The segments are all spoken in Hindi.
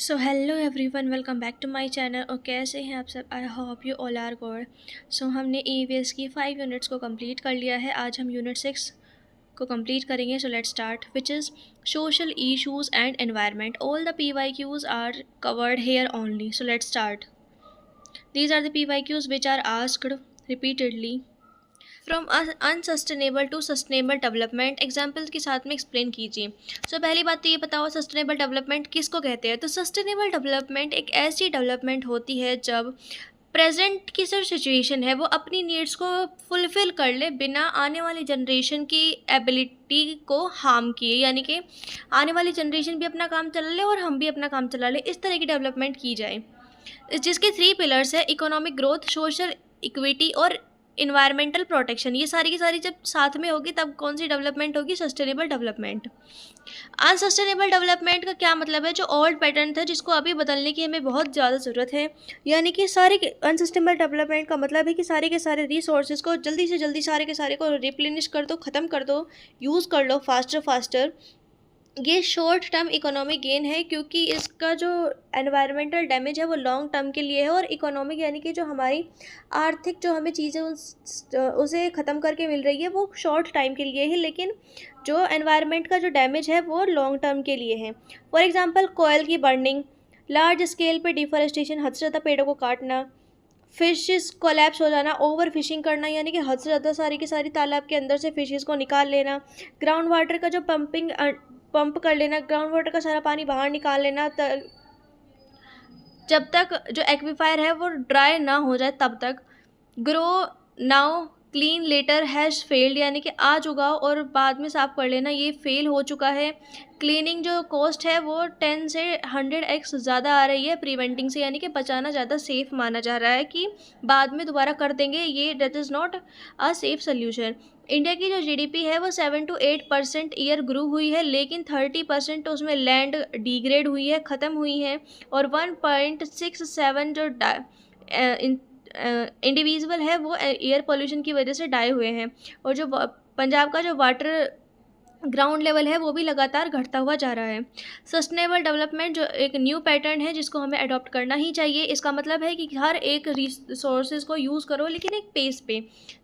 So hello everyone, welcome back to my channel. और कैसे हैं आप सब? I hope you all are good. So हमने ईवीएस की 5 यूनिट्स को कंप्लीट कर लिया है। आज हम यूनिट 6 को कंप्लीट करेंगे। So let's start, which is social issues and environment. All the PYQs are covered here only. So let's start. These are the PYQs which are asked repeatedly. From unsustainable to sustainable development, example के साथ में एक्सप्लेन कीजिए। सो पहली बात तो ये बताओ, सस्टेनेबल डेवलपमेंट किसको कहते हैं? तो सस्टेनेबल डेवलपमेंट एक ऐसी डेवलपमेंट होती है जब प्रेजेंट की जो सिचुएशन है वो अपनी नीड्स को फुलफ़िल कर ले बिना आने वाली जनरेशन की एबिलिटी को हार्म किए, यानी कि आने वाली जनरेशन भी अपना काम चला ले और हम भी अपना काम चला ले, इस तरह की डेवलपमेंट की जाए। जिसके 3 पिलर्स है, इकोनॉमिक ग्रोथ, सोशल इक्विटी और इन्वायरमेंटल प्रोटेक्शन। ये सारी की सारी जब साथ में होगी तब कौन सी डेवलपमेंट होगी? Sustainable development. अनसस्टेनेबल डेवलपमेंट का क्या मतलब है? जो ओल्ड पैटर्न था जिसको अभी बदलने की हमें बहुत ज़्यादा ज़रूरत है, यानी कि सारे के अनसस्टेनेबल डेवलपमेंट का मतलब है कि सारे के सारे रिसोर्सेज को जल्दी से जल्दी सारे के सारे को रिप्लेनिश कर दो, ख़त्म कर दो, यूज़ कर लो फास्टर फास्टर। ये शॉर्ट टर्म इकोनॉमिक गेन है, क्योंकि इसका जो एनवायरमेंटल डैमेज है वो लॉन्ग टर्म के लिए है, और इकोनॉमिक यानी कि जो हमारी आर्थिक जो हमें चीज़ें उसे ख़त्म करके मिल रही है वो शॉर्ट टाइम के लिए है, लेकिन जो एनवायरनमेंट का जो डैमेज है वो लॉन्ग टर्म के लिए है। फॉर एग्जांपल कोयल की बर्निंग, लार्ज स्केल पे डिफॉरेस्टेशन, हद से ज़्यादा पेड़ों को काटना, फिशेस कोलैप्स हो जाना, ओवर फिशिंग करना, यानी कि हद से ज़्यादा सारी की सारी तालाब के अंदर से फिशेस को निकाल लेना, ग्राउंड वाटर का जो पंप कर लेना, ग्राउंड वाटर का सारा पानी बाहर निकाल लेना, जब तक जो एक्वीफायर है वो ड्राई ना हो जाए तब तक। Grow now clean later has failed, यानी कि आज उगाओ और बाद में साफ़ कर लेना, ये फेल हो चुका है। क्लीनिंग जो कॉस्ट है वो 10 से 100x ज़्यादा आ रही है प्रिवेंटिंग से, यानी कि बचाना ज़्यादा सेफ़ माना जा रहा है कि बाद में दोबारा कर देंगे, ये that is not a safe solution. India की जो जीडीपी है वो 7 to 8% ईयर ग्रो हुई है, लेकिन 30% तो उसमें लैंड डिग्रेड हुई है, ख़त्म हुई है, और 1.67 जो इंडिविजुअल है वो एयर पोल्यूशन की वजह से डाई हुए हैं। और जो पंजाब का जो वाटर ग्राउंड लेवल है वो भी लगातार घटता हुआ जा रहा है। सस्टेनेबल डेवलपमेंट जो एक न्यू पैटर्न है जिसको हमें अडॉप्ट करना ही चाहिए। इसका मतलब है कि हर एक रिसोर्सेज को यूज़ करो, लेकिन एक पेस पे,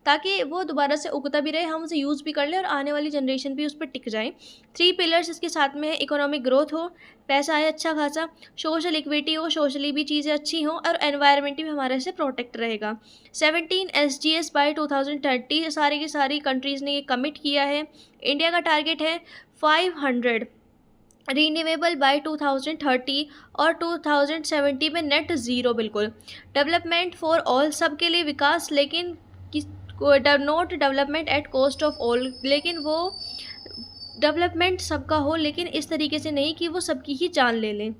ताकि वो दोबारा से उगता भी रहे, हम उसे यूज़ भी कर लें और आने वाली जनरेशन भी उस पर टिक जाए। 3 पिलर्स इसके साथ में है, इकोनॉमिक ग्रोथ हो, पैसा आए अच्छा खासा, सोशल इक्विटी हो, सोशली भी चीज़ें अच्छी हों, और एनवायरनमेंट भी हमारे से प्रोटेक्ट रहेगा। 17 SGS बाई 2030 सारी की सारी कंट्रीज़ ने ये कमिट किया है। इंडिया का टारगेट है 500 रीन्यूएबल बाय 2030 और 2070 में नेट ज़ीरो। बिल्कुल डेवलपमेंट फॉर ऑल, सबके लिए विकास, लेकिन not development at cost of all, लेकिन वो डेवलपमेंट सबका हो लेकिन इस तरीके से नहीं कि वो सबकी ही जान ले लें।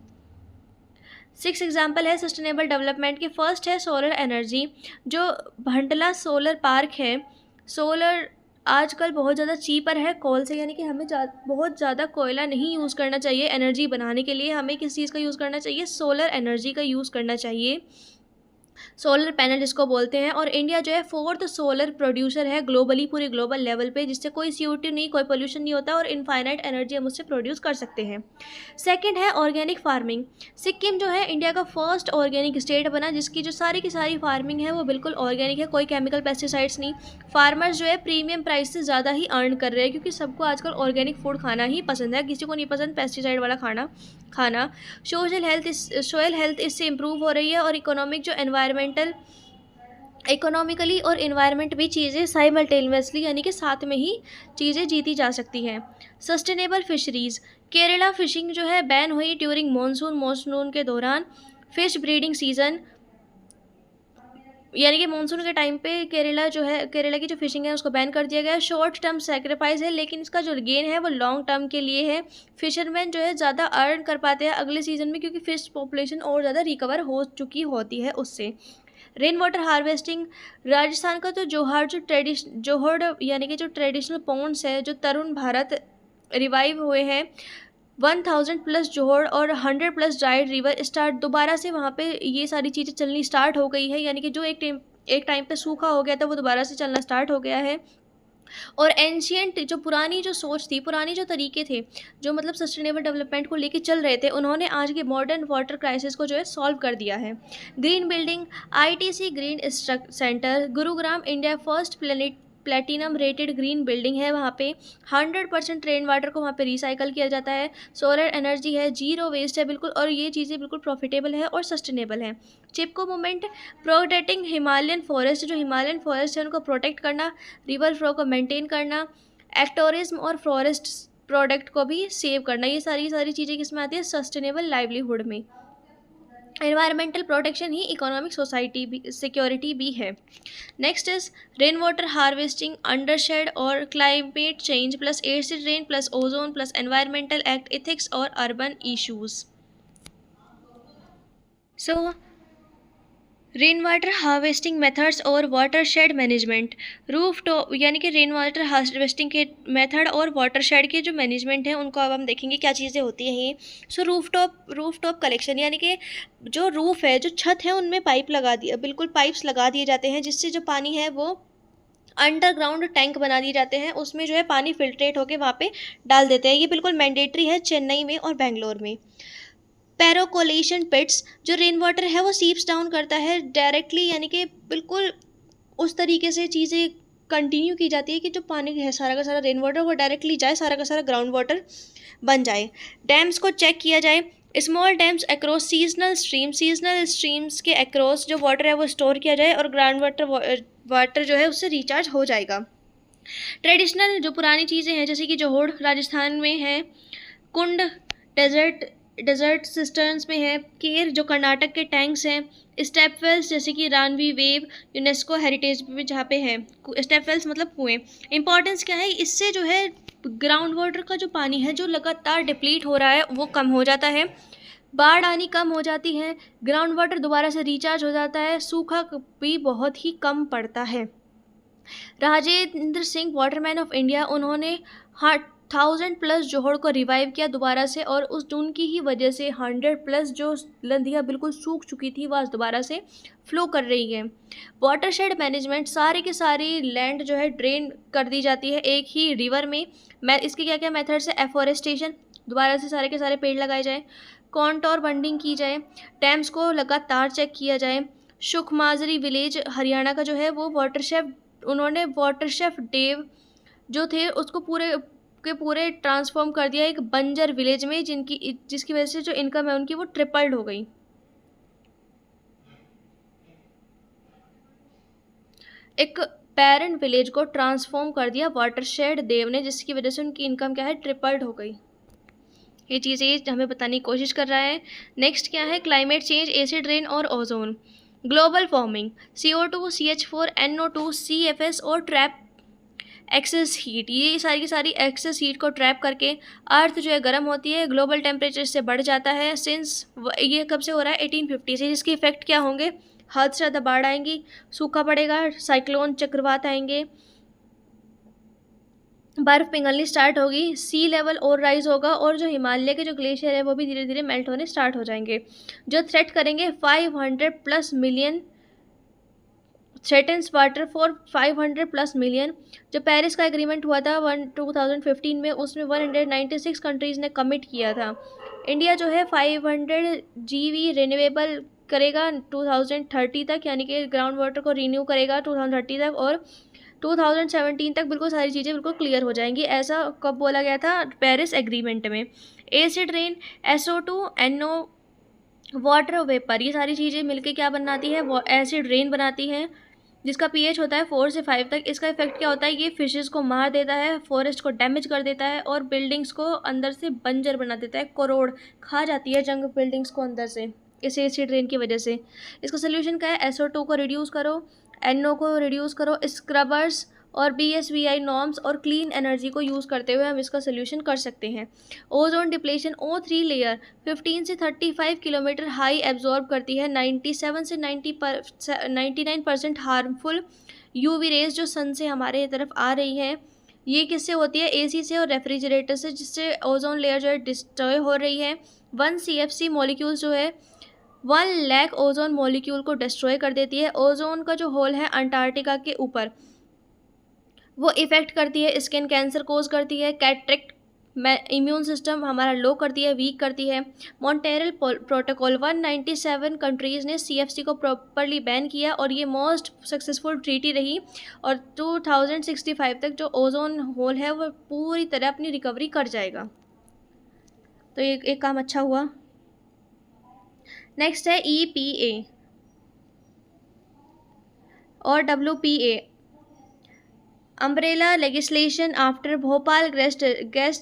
6 एग्जाम्पल है सस्टेनेबल डेवलपमेंट के। फर्स्ट है सोलर एनर्जी, जो भंडला सोलर पार्क है। सोलर आजकल बहुत ज़्यादा चीपर है कोल से, यानी कि हमें बहुत ज़्यादा कोयला नहीं यूज़ करना चाहिए एनर्जी बनाने के लिए। हमें किस चीज़ का यूज़ करना चाहिए? सोलर एनर्जी का यूज़ करना चाहिए, सोलर पैनल जिसको बोलते हैं। और इंडिया जो है 4th सोलर प्रोड्यूसर है ग्लोबली, पूरे ग्लोबल लेवल पे, जिससे कोई CO2 नहीं, कोई पोल्यूशन नहीं होता, और इनफाइनाइट एनर्जी हम उससे प्रोड्यूस कर सकते हैं। सेकंड है ऑर्गेनिक फार्मिंग। सिक्किम जो है इंडिया का फर्स्ट ऑर्गेनिक स्टेट बना, जिसकी जो सारी की सारी फार्मिंग है वो बिल्कुल ऑर्गेनिक है, कोई केमिकल पेस्टिसाइड्स नहीं। फार्मर्स जो है प्रीमियम प्राइस से ज़्यादा ही अर्न कर रहे हैं, क्योंकि सबको आजकल ऑर्गेनिक फूड खाना ही पसंद है, किसी को नहीं पसंद पेस्टिसाइड वाला खाना। सोयल हेल्थ इससे इम्प्रूव हो रही है, और इकोनॉमिकली और इन्वायरमेंट भी चीज़ें साइमल्टेनियसली, यानी कि साथ में ही चीज़ें जीती जा सकती हैं। सस्टेनेबल फिशरीज़, केरला फिशिंग जो है बैन हुई ड्यूरिंग मानसून के दौरान। फिश ब्रीडिंग सीज़न, यानी कि मानसून के टाइम पे केरला की जो फिशिंग है उसको बैन कर दिया गया है। शॉर्ट टर्म सेक्रीफाइस है, लेकिन इसका जो गेन है वो लॉन्ग टर्म के लिए है। फिशरमैन जो है ज़्यादा अर्न कर पाते हैं अगले सीज़न में, क्योंकि फिश पॉपुलेशन और ज़्यादा रिकवर हो चुकी होती है उससे। रेन वाटर हार्वेस्टिंग, राजस्थान का तो जोहड़ यानी कि जो ट्रेडिशनल पॉन्ड्स है, जो तरुण भारत रिवाइव हुए हैं, 1000+ जोहड़ और 100+ ड्राइड रिवर स्टार्ट, दोबारा से वहाँ पे ये सारी चीज़ें चलनी स्टार्ट हो गई है, यानी कि जो एक टाइम पे सूखा हो गया था वो दोबारा से चलना स्टार्ट हो गया है। और एंशियंट जो पुरानी जो सोच थी, पुरानी जो तरीके थे, जो मतलब सस्टेनेबल डेवलपमेंट को लेके चल रहे थे, उन्होंने आज के मॉडर्न वाटर क्राइसिस को जो है सॉल्व कर दिया है। Green building, ITC green centre Gurugram, India first platinum rated green building है। वहाँ पे 100% रेन वाटर को वहाँ पे रिसाइकल किया जाता है। सोलर एनर्जी है, जीरो वेस्ट है बिल्कुल, और ये चीज़ें बिल्कुल प्रॉफिटेबल है और सस्टेनेबल है। चिपको मूवमेंट, प्रोटेक्टिंग हिमालयन फॉरेस्ट, जो हिमालयन फॉरेस्ट है उनको प्रोटेक्ट करना, रिवर फ्लो को मेंटेन करना, एक्टोरिज्म और फॉरेस्ट प्रोडक्ट को भी सेव करना, ये सारी सारी चीज़ें किसमें आती है? सस्टेनेबल लाइवलीहुड में। एनवायरमेंटल प्रोटेक्शन ही इकोनॉमिक सोसाइटी भी, सिक्योरिटी भी है। Next is rain water harvesting, अंडरशेड और climate change plus acid rain plus ozone plus environmental act, ethics और urban issues. So rain water harvesting methods और watershed management, roof top यानी कि रेन वाटर हार्वेस्टिंग के मेथड और वाटर शेड के जो मैनेजमेंट है उनको अब हम देखेंगे क्या चीज़ें होती हैं ये। सो रूफ टॉप कलेक्शन, यानी कि जो रूफ है, जो छत है, उनमें पाइप लगा दिया, बिल्कुल पाइप्स लगा दिए जाते हैं, जिससे जो पानी है वो अंडरग्राउंड टैंक बना दिए जाते हैं, उसमें जो है पानी फिल्ट्रेट होकर वहाँ पे डाल देते हैं। ये बिल्कुल मैंडेटरी है चेन्नई में और बेंगलोर में। पेरोकोलेशन पिट्स, जो रेन वाटर है वो सीप्स डाउन करता है डायरेक्टली, यानी कि बिल्कुल उस तरीके से चीज़ें कंटिन्यू की जाती है कि जो पानी है सारा का सारा रेन वाटर वो डायरेक्टली जाए, सारा का सारा ग्राउंड वाटर बन जाए। डैम्स को चेक किया जाए, small dams across seasonal streams के अक्रॉस जो वाटर है वो स्टोर किया जाए और ग्राउंड वाटर जो है उससे रिचार्ज हो जाएगा। ट्रेडिशनल जो पुरानी चीज़ें हैं, जैसे कि जोहोड़ राजस्थान में है, कुंड डेजर्ट सिस्टर्न्स में है, केर जो कर्नाटक के टैंक्स हैं, स्टेपवेल्स जैसे कि रानवी वेव यूनेस्को हेरिटेज में जहाँ पे है, स्टेपवेल्स मतलब कुएँ। इंपॉर्टेंस क्या है, इससे जो है ग्राउंड वाटर का जो पानी है जो लगातार डिप्लीट हो रहा है वो कम हो जाता है, बाढ़ आनी कम हो जाती है, ग्राउंड वाटर दोबारा से रिचार्ज हो जाता है, सूखा भी बहुत ही कम पड़ता है। Rajendra Singh Waterman of India, उन्होंने 1000+ जोहड़ को रिवाइव किया दोबारा से, और उस उनकी ही वजह से 100+ जो नदियाँ बिल्कुल सूख चुकी थी वह दोबारा से फ्लो कर रही है। वाटरशेड मैनेजमेंट, सारे के सारी लैंड जो है ड्रेन कर दी जाती है एक ही रिवर में। इसके क्या क्या मेथड्स है? एफॉरेस्टेशन, दोबारा से सारे के सारे पेड़ लगाए जाए, कॉन्टोर बंडिंग की जाए, डैम्स को लगातार चेक किया जाए। सुखमाजरी विलेज हरियाणा का जो है वो उन्होंने वाटरशेफ डेव जो थे उसको पूरे ट्रांसफॉर्म कर दिया एक बंजर विलेज में, जिसकी वजह से जो इनकम है उनकी वो ट्रिपल्ड हो गई। एक पैरेंट विलेज को ट्रांसफॉर्म कर दिया वाटरशेड देव ने, जिसकी वजह से उनकी इनकम क्या है? ट्रिपल्ड हो गई। ये चीज़ें हमें बताने की कोशिश कर रहा है। नेक्स्ट क्या है? क्लाइमेट चेंज, एसिड रेन और ozone. Global warming, CO2, CH4, NO2, CFS और ट्रैप एक्सेस हीट, ये सारी की सारी एक्सेस हीट को ट्रैप करके अर्थ जो है गर्म होती है, ग्लोबल टेम्परेचर से बढ़ जाता है। सिंस ये कब से हो रहा है? 1850 से। जिसके इफेक्ट क्या होंगे? हद से ज़्यादा बाढ़ आएंगी, सूखा पड़ेगा, साइक्लोन चक्रवात आएंगे, बर्फ़ पिघलनी स्टार्ट होगी, सी लेवल और राइज होगा, और जो हिमालय के जो ग्लेशियर है वो भी धीरे धीरे मेल्ट होने स्टार्ट हो जाएंगे, जो थ्रेट करेंगे 500+ million, threatens water for 500+ million. जो पेरिस का एग्रीमेंट हुआ था 2015 में, उसमें 196 कंट्रीज़ ने कमिट किया था। इंडिया जो है 500 GW रिन्यूएबल करेगा 2030 तक, यानी कि ग्राउंड वाटर को रिन्यू करेगा 2030 तक, और 2017 तक बिल्कुल सारी चीज़ें बिल्कुल क्लियर हो जाएंगी। ऐसा कब बोला गया था? पेरिस एग्रीमेंट में। Acid rain, SO2, NO, water vapour, ये सारी चीज़ें मिलके क्या बनाती है? वो एसिड रेन बनाती हैं, जिसका pH होता है 4 से 5 तक। इसका इफेक्ट क्या होता है? ये फिशेस को मार देता है, फॉरेस्ट को डैमेज कर देता है, और बिल्डिंग्स को अंदर से बंजर बना देता है। करोड़ खा जाती है जंग बिल्डिंग्स को अंदर से, इस एसिड रेन की वजह से। इसका सोल्यूशन क्या है? SO2 को रिड्यूस करो, NO को रिड्यूस करो, स्क्रबर्स और BSVI नॉर्म्स और क्लीन एनर्जी को यूज़ करते हुए हम इसका सोल्यूशन कर सकते हैं। ओजोन डिप्लेशन, O3 लेयर 15 से 35 किलोमीटर हाई एब्जॉर्ब करती है 97 से 99% हार्मफुल UV रेज जो सन से हमारे तरफ आ रही है। ये किससे होती है? AC से और रेफ्रिजरेटर से, जिससे ओजोन लेयर जो है डिस्ट्रॉय हो रही है। 1 CFC मॉलिक्यूल जो है 1 लाख ओजोन मॉलिक्यूल को डिस्ट्रॉय कर देती है। ओजोन का जो होल है अंटार्कटिका के ऊपर वो इफ़ेक्ट करती है, स्किन कैंसर कोज करती है, कैटरेक्ट में इम्यून सिस्टम हमारा लो करती है, वीक करती है। मॉन्टेरल प्रोटोकॉल 197 कंट्रीज़ ने CFC को प्रॉपरली बैन किया और ये मोस्ट सक्सेसफुल ट्रीटी रही और 2065 तक जो ओजोन होल है वो पूरी तरह अपनी रिकवरी कर जाएगा। तो ये एक काम अच्छा हुआ। नेक्स्ट है EPA और WPA, umbrella legislation after Bhopal gas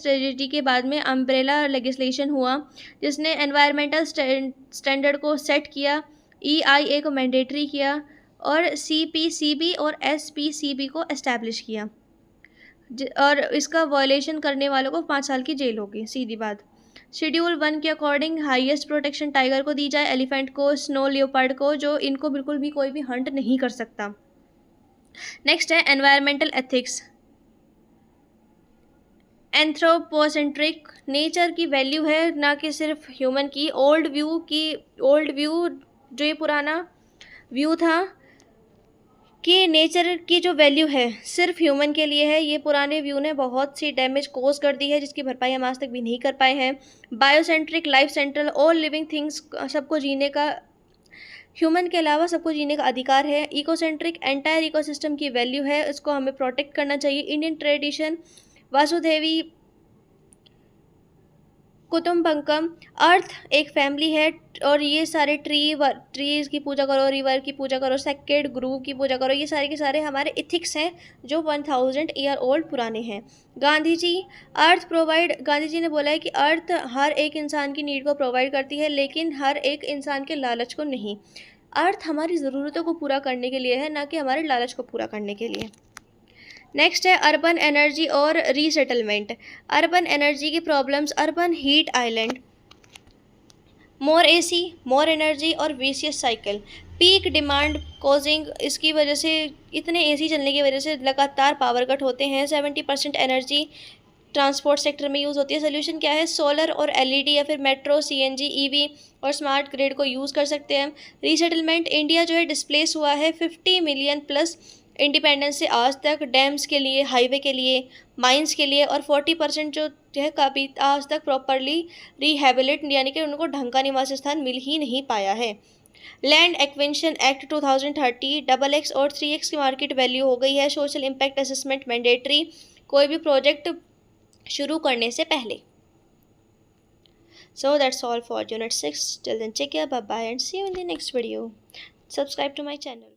tragedy के बाद में अम्ब्रेला लेगिस्लेशन हुआ जिसने एनवायरमेंटल स्टैंडर्ड को सेट किया, EIA को मैंडेटरी किया और CPCB और SPCB को एस्टैब्लिश किया और इसका वायलेशन करने वालों को 5 साल की जेल होगी, सीधी बात। शेड्यूल 1 के अकॉर्डिंग हाईएस्ट प्रोटेक्शन टाइगर को दी जाए, एलिफेंट को, स्नो लियोपार्ड को, जो इनको बिल्कुल भी कोई भी हंट नहीं कर सकता। नेक्स्ट है एनवायरमेंटल एथिक्स। एंथ्रोपोसेंट्रिक नेचर की वैल्यू है, ना कि सिर्फ ह्यूमन की। ओल्ड व्यू जो ये पुराना व्यू था कि नेचर की जो वैल्यू है सिर्फ ह्यूमन के लिए है, ये पुराने व्यू ने बहुत सी डैमेज कोज कर दी है जिसकी भरपाई हम आज तक भी नहीं कर पाए हैं। Biocentric life central, all living things, सबको जीने का, ह्यूमन के अलावा सबको जीने का अधिकार है। इकोसेंट्रिक, एंटायर इकोसिस्टम की वैल्यू है, इसको हमें प्रोटेक्ट करना चाहिए। इंडियन ट्रेडिशन वासुदेवी कुटुम्बकम, अर्थ एक फैमिली है और ये सारे ट्रीज़ की पूजा करो, रिवर की पूजा करो, सेक्रेड ग्रुव की पूजा करो, ये सारे के सारे हमारे इथिक्स हैं जो 1000 ईयर ओल्ड पुराने हैं। गांधी जी, अर्थ प्रोवाइड, गांधी जी ने बोला है कि अर्थ हर एक इंसान की नीड को प्रोवाइड करती है लेकिन हर एक इंसान के लालच को नहीं। अर्थ हमारी ज़रूरतों को पूरा करने के लिए है, ना कि हमारे लालच को पूरा करने के लिए। नेक्स्ट है अर्बन एनर्जी और रीसेटलमेंट। अर्बन एनर्जी की प्रॉब्लम्स, अर्बन हीट आइलैंड, मोर AC, मोर एनर्जी और vicious cycle. Peak demand causing, इसकी वजह से इतने AC चलने की वजह से लगातार पावर कट होते हैं। 70% एनर्जी ट्रांसपोर्ट सेक्टर में यूज़ होती है। सोल्यूशन क्या है? सोलर और LED या फिर मेट्रो, CNG, EV और स्मार्ट ग्रिड को यूज़ कर सकते हैं। रीसेटलमेंट, इंडिया जो है डिस्प्लेस हुआ है 50 मिलियन प्लस इंडिपेंडेंस से आज तक, डैम्स के लिए, हाईवे के लिए, माइंस के लिए, और 40% जो है कभी आज तक प्रॉपरली रिहेबिलिट यानी कि उनको ढंग का निवास स्थान मिल ही नहीं पाया है। लैंड एक्विजिशन एक्ट 2030, XX और 3X की मार्केट वैल्यू हो गई है। सोशल इम्पैक्ट असेसमेंट मैंडेटरी कोई भी प्रोजेक्ट शुरू करने से पहले। So that's all for Unit 6. Till then, take care, bye bye, and see you in the next video. Subscribe to my channel.